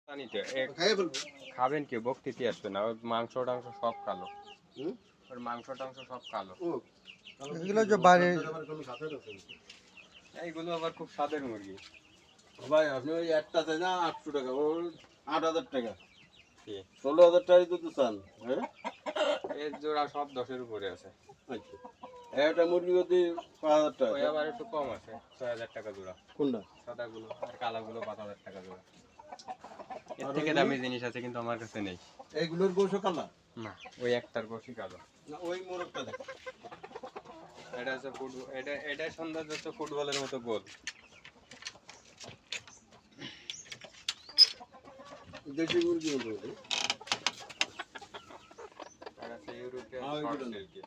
জানি তো খাবেন কি বকতিতে আসবে না, ওর মাংস টাংস সব কালো। ওর মাংস টাংস সব কালো। এগুলো যে বাইরে এইগুলো আবার খুব স্বাদের মুরগি। ভাই আপনি ওই একটা চাই না 800 টাকা, ওর 8000 টাকা, কি 16000 টাকাই তো চান। হ্যাঁ এর জোড়া সব 10-এর উপরে আছে। আচ্ছা, একটা মুরগি যদি 5000 টাকা, ওই আবার একটু কম আছে, 6000 টাকা জোড়া। কোনটা? সাদাগুলো আর কালাগুলো 5000 টাকা জোড়া। এর থেকে দামি জিনিস আছে কিন্তু আমার কাছে নেই। এইগুলোর গোশো কালা না, ওই একটার বসি কালো। না, ওই মোরগটা দেখ। এটা হচ্ছে এটা সৌন্দর্য হচ্ছে ফুটবলের মতো গোল। দেশি মুরগি হলো আর আছে ইউরোপিয়ান হ্যাঁ, শর্ট ওইগুলো। সিল্কি।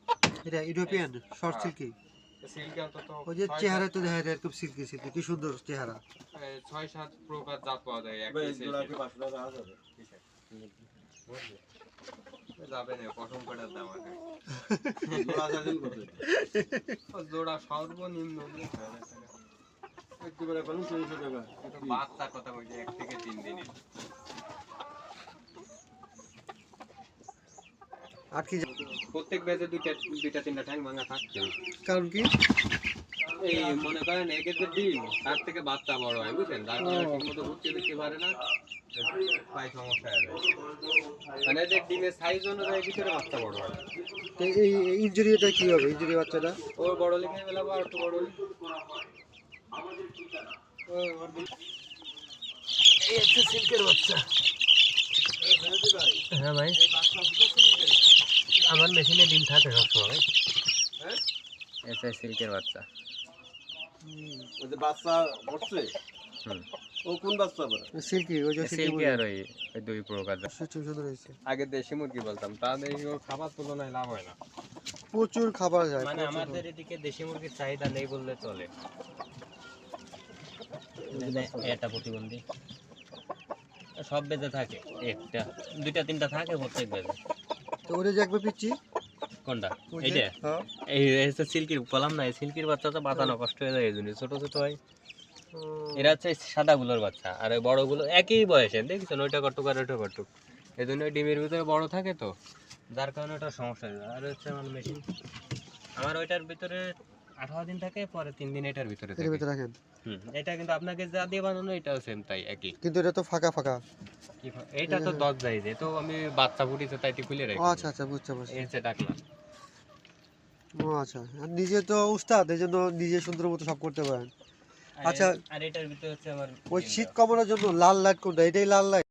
এটা ইউরোপিয়ান শর্ট হ্যাঁ। সিল্কি। সিল্কি অন্তত ওই যে চেহারা তো দেখা যায় খুব সিল্কি সিল্কি, কি সুন্দর চেহারা। 6-7 প্রকার জাত পাওয়া যায় ভাই একই জোড়া কি সিল্কি। 500 টাকা আছে? বুঝলি? যাবে না, পশম কাটার দাম আছে। জোড়া চাইছেন কত? ও জোড়া সর্বনিম্ন 6,000 টাকা। একটু করে বলুন 300 টাকা। কিন্তু বাচ্চার কথা বলছি 1 থেকে 3 দিনের। আর কি প্রত্যেক ব্যাচে দুইটা তিনটা ঠ্যাং ভাঙা থাকছে। কারণ কি? এই মনে করেন একের যে ডিম তার থেকে বাচ্চা বড় হয়, বুঝলেন? যার কারণে ঠিক মতো ঘুরতে দিতে পারে না, পাই সমস্যা হয়ে যায়। মানে এদের ডিমের সাইজ অনুযায়ী ভিতরে বাচ্চা বড় হয়। তো এই ইনজুরিটা কি হবে, ইনজুরি বাচ্চাটা? ওর বড় লিখে বেলাবো আর একটু বড় লিখে। এই হচ্ছে সিল্কের বাচ্চা। হ্যাঁ ভাই, আমার মেশিনে ডিম থাকে সবসময়। হ্যাঁ, এটা সিল্কের বাচ্চা। ওই যে বাচ্চা বসছে, হুম, ও কোন বাচ্চা বলে? সিল্কি, ওই যে সিল্কি আর ওই দুই প্রকার। সুন্দর হয়েছে। আগে দেশি মুরগি বলতাম, তাদের ওর খাবার তুলনায় লাভ হয় না। প্রচুর খাবার যায়, মানে আমাদের এদিকে দেশি মুরগির চাহিদা নেই বললে চলে। এটা প্রতিবন্ধী সব বেজে থাকে, একটা দুইটা তিনটা থাকে প্রত্যেক বেজে। তো ওরে যে একবার পিচ্ছি কোনটা? ওই যে, এইটা হ্যাঁ। এই হচ্ছে সিল্কির, বললাম না এই সিল্কির বাচ্চা তো বাঁচানো কষ্ট হয়ে যায়, এই জন্য ছোট ছোট হয়। এরা হচ্ছে সাদাগুলোর বাচ্চা, আর ওই বড়গুলো একই বয়সে, দেখছেন ওইটা কটুক আর ওইটা কটুক, এই জন্য ওই ডিমের ভিতরে বড় থাকে তো, যার কারণে ওটা সমস্যা হয়ে যায়। আর হচ্ছে আমার মেশিন, আমার ওইটার ভিতরে 18 দিন থাকে, পরে 3 দিন এটার ভিতরে এর থাকে। ভিতরে রাখেন। এটা কিন্তু আপনাকে যা দিয়ে বানানো এটাও সেম তাই একই। কিন্তু এটা তো ফাঁকা ফাঁকা। এইটা তো 10 যায়, যে তো আমি বাচ্চা ফুটিছে তাই খুলে ও রাখি। আচ্ছা আচ্ছা, বুঝতে পারছি। এই হচ্ছে ডাকলা। ও আচ্ছা, আর নিজে তো উস্তাদ, এই জন্য নিজে সুন্দর মতো সব করতে পারেন। আচ্ছা, আর এটার ভিতরে হচ্ছে আমার ওই শীত কমানোর জন্য লাল লাইট কোনটা? এটাই লাল লাইট?